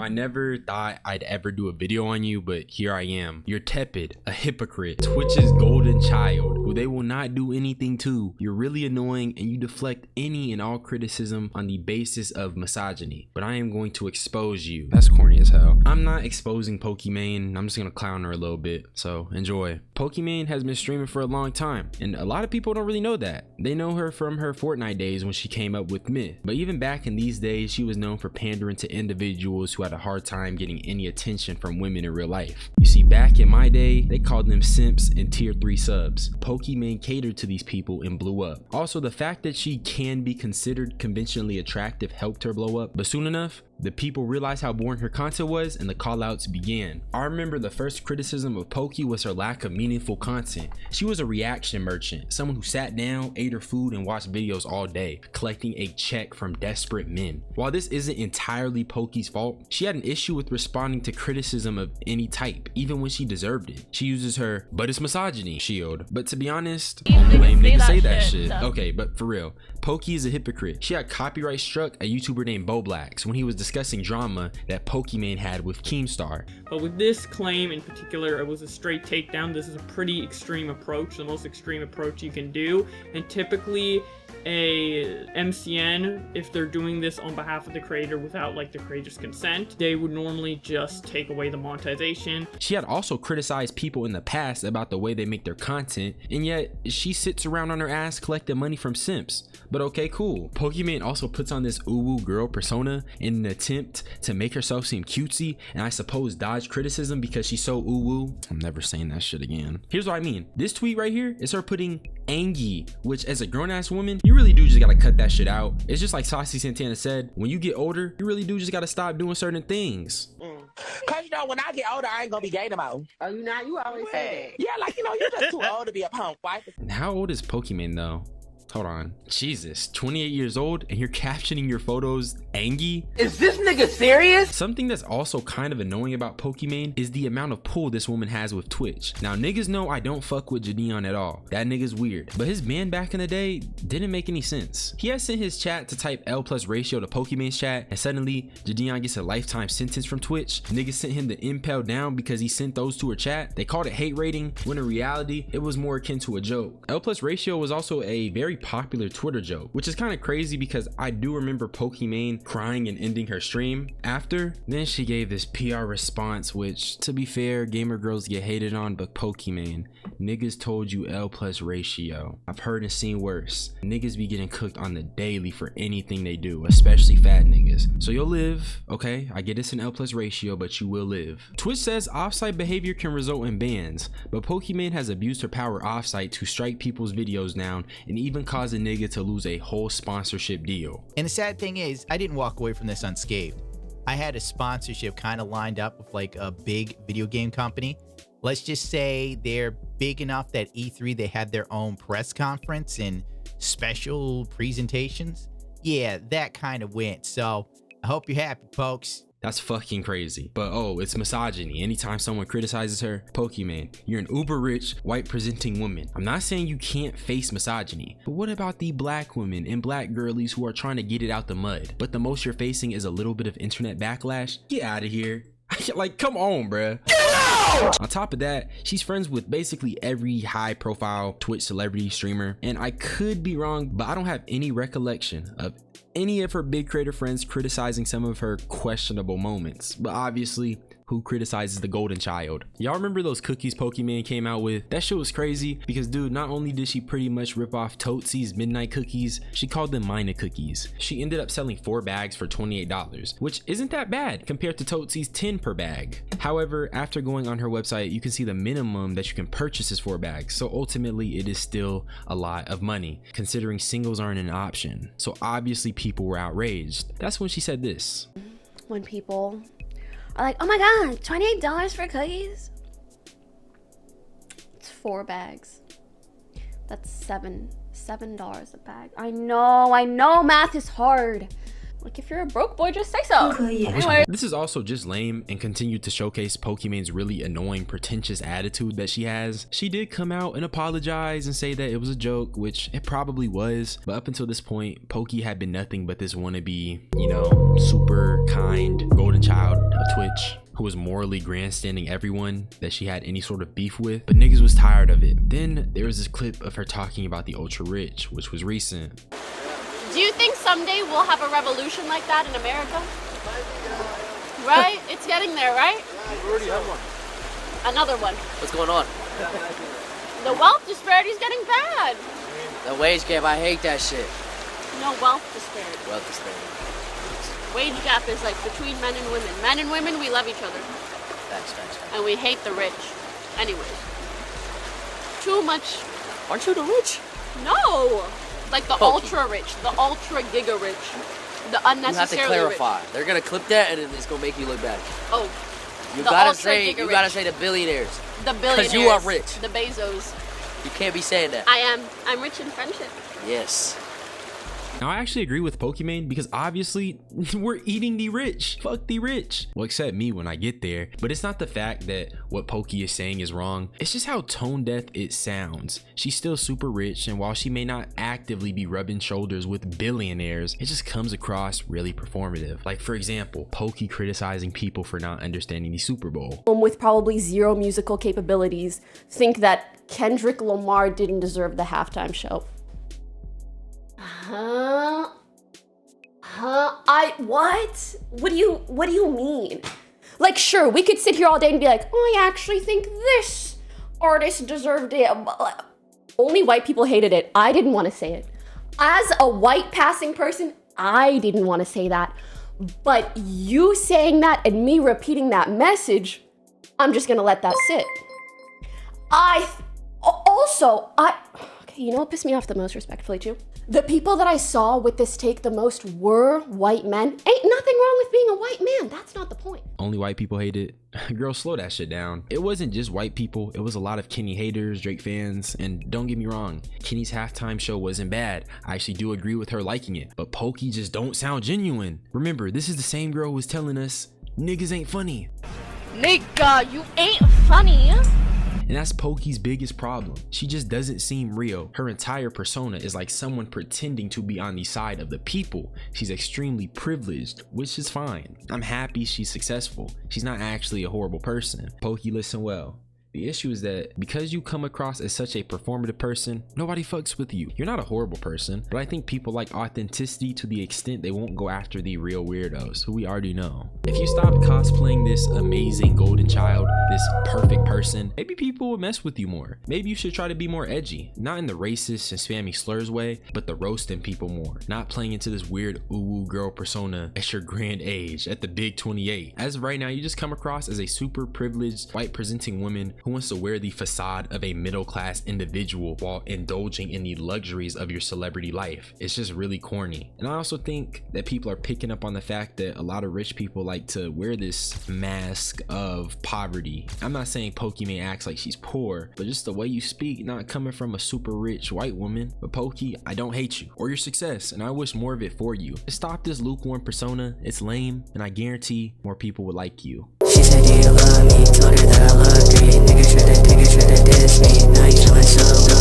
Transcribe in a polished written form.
I never thought I'd ever do a video on you, but here I am. You're tepid, a hypocrite, Twitch's golden child, who they will not do anything to. You're really annoying, and you deflect any and all criticism on the basis of misogyny. But I am going to expose you. That's corny as hell. I'm not exposing Pokimane. I'm just gonna clown her a little bit, so enjoy. Pokimane has been streaming for a long time, and a lot of people don't really know that. They know her from her Fortnite days when she came up with Myth. But even back in these days, she was known for pandering to individuals who had a hard time getting any attention from women in real life. You see, back in my day, they called them simps and tier 3 subs. Pokimane catered to these people and blew up. Also, the fact that she can be considered conventionally attractive helped her blow up, but soon enough, the people realized how boring her content was and the callouts began. I remember the first criticism of Poki was her lack of meaningful content. She was a reaction merchant, someone who sat down, ate her food, and watched videos all day, collecting a check from desperate men. While this isn't entirely Poki's fault, she had an issue with responding to criticism of any type, even when she deserved it. She uses her "but it's misogyny" shield. But to be honest, only lame niggas say that shit. Okay, but for real, Poki is a hypocrite. She had copyright struck a YouTuber named BoBlax when he was discussing drama that Pokimane had with Keemstar. But with this claim in particular, it was a straight takedown. This is a pretty extreme approach, the most extreme approach you can do. And typically a MCN, if they're doing this on behalf of the creator without like the creator's consent, they would normally just take away the monetization. She had also criticized people in the past about the way they make their content, and yet she sits around on her ass collecting money from simps. But okay, cool. Pokimane also puts on this uwu girl persona in an attempt to make herself seem cutesy, and I suppose dodge criticism because she's so uwu. I'm never saying that shit again. Here's what I mean. This tweet right here is her putting "angie," which as a grown-ass woman, you really do just gotta cut that shit out. It's just like Saucy Santana said, when you get older, you really do just gotta stop doing certain things. Cause you know, when I get older, I ain't gonna be gay no more. Oh, you not? You always say that. Yeah, like, you know, you're just too old to be a punk wife. How old is Pokimane though? Hold on. Jesus, 28 years old and you're captioning your photos "angie"? Is this nigga serious? Something that's also kind of annoying about Pokimane is the amount of pull this woman has with Twitch. Now, niggas know I don't fuck with Jadion at all. That nigga's weird. But his ban back in the day didn't make any sense. He had sent his chat to type L+ ratio to Pokimane's chat, and suddenly Jadion gets a lifetime sentence from Twitch. Niggas sent him the impel down because he sent those to her chat. They called it hate rating, when in reality, it was more akin to a joke. L+ ratio was also a very popular Twitter joke, which is kind of crazy because I do remember Pokimane crying and ending her stream after. Then she gave this PR response, which, to be fair, gamer girls get hated on, but Pokimane, niggas told you L+ ratio. I've heard and seen worse. Niggas be getting cooked on the daily for anything they do, especially fat niggas. So you'll live, okay? I get it's an L+ ratio, but you will live. Twitch says offsite behavior can result in bans, but Pokimane has abused her power offsite to strike people's videos down and even cause a nigga to lose a whole sponsorship deal. And the sad thing is, I didn't walk away from this unscathed. I had a sponsorship kind of lined up with like a big video game company. Let's just say they're big enough that E3, they had their own press conference and special presentations. Yeah, that kind of went. So I hope you're happy, folks. That's fucking crazy. But oh, it's misogyny. Anytime someone criticizes her, Pokimane, you're an uber rich, white presenting woman. I'm not saying you can't face misogyny, but what about the black women and black girlies who are trying to get it out the mud, but the most you're facing is a little bit of internet backlash? Get out of here. Like, come on, bruh. On top of that, she's friends with basically every high profile Twitch celebrity streamer, and I could be wrong, but I don't have any recollection of any of her big creator friends criticizing some of her questionable moments. But obviously, who criticizes the golden child? Y'all remember those cookies Pokimane came out with? That shit was crazy because, dude, not only did she pretty much rip off Totesi's midnight cookies, she called them Mina cookies. She ended up selling 4 bags for $28, which isn't that bad compared to Totesi's 10 per bag. However, after going on her website, you can see the minimum that you can purchase is 4 bags. So ultimately, it is still a lot of money considering singles aren't an option. So obviously people were outraged. That's when she said this. When people are like, oh my god, $28 for cookies? It's 4 bags. That's $7 a bag. I know math is hard. Like, if you're a broke boy, just say so. Anyway. This is also just lame and continued to showcase Pokimane's really annoying, pretentious attitude that she has. She did come out and apologize and say that it was a joke, which it probably was. But up until this point, Poki had been nothing but this wannabe, you know, super kind golden child. who was morally grandstanding everyone that she had any sort of beef with, but niggas was tired of it. Then there was this clip of her talking about the ultra rich, which was recent. Do you think someday we'll have a revolution like that in America? Right? It's getting there, right? We already have one. Another one. What's going on? The wealth disparity is getting bad. The wage gap, I hate that shit. No, wealth disparity. Wealth disparity. Wage gap is like between men and women. Men and women, we love each other. Facts. And we hate the rich. Anyways. Too much. Aren't you the rich? No! Like the ultra rich, the ultra giga rich, the unnecessarily You have to clarify. They're gonna clip that and then it's gonna make you look bad. Rich. Oh. You the gotta ultra say giga gotta rich. say the billionaires. The billionaires. Because you are rich. The Bezos. You can't be saying that. I am. I'm rich in friendship. Yes. Now I actually agree with Pokimane because obviously we're eating the rich. Fuck the rich. Well, except me when I get there. But it's not the fact that what Poki is saying is wrong. It's just how tone deaf it sounds. She's still super rich, and while she may not actively be rubbing shoulders with billionaires, it just comes across really performative. Like for example, Poki criticizing people for not understanding the Super Bowl. With probably zero musical capabilities, think that Kendrick Lamar didn't deserve the halftime show. What? What do you mean? Like, sure, we could sit here all day and be like, oh, I actually think this artist deserved it. Only white people hated it. I didn't want to say it. As a white passing person, I didn't want to say that. But you saying that and me repeating that message, I'm just gonna let that sit. Okay, you know what pissed me off the most, respectfully too? The people that I saw with this take the most were white men. Ain't nothing wrong with being a white man. That's not the point. Only white people hate it. Girl, slow that shit down. It wasn't just white people. It was a lot of Kenny haters, Drake fans, and don't get me wrong, Kenny's halftime show wasn't bad. I actually do agree with her liking it, but Pokey just don't sound genuine. Remember, this is the same girl who was telling us niggas ain't funny. Nigga, you ain't funny. And that's Pokey's biggest problem. She just doesn't seem real. Her entire persona is like someone pretending to be on the side of the people. She's extremely privileged, which is fine. I'm happy she's successful. She's not actually a horrible person. Pokey, listen well. The issue is that because you come across as such a performative person, nobody fucks with you. You're not a horrible person, but I think people like authenticity to the extent they won't go after the real weirdos, who we already know. If you stop cosplaying this amazing golden child, this perfect person, maybe people would mess with you more. Maybe you should try to be more edgy, not in the racist and spammy slurs way, but the roasting people more, not playing into this weird ooh girl persona at your grand age, at the big 28. As of right now, you just come across as a super privileged, white presenting woman who wants to wear the facade of a middle-class individual while indulging in the luxuries of your celebrity life. It's just really corny. And I also think that people are picking up on the fact that a lot of rich people like to wear this mask of poverty. I'm not saying Pokimane acts like she's poor, but just the way you speak, not coming from a super rich white woman. But Pokey, I don't hate you or your success, and I wish more of it for you. Just stop this lukewarm persona. It's lame, and I guarantee more people would like you. She said, do you love me? Told her that I loved her. Nigga tried to diss me. Now you feeling so good.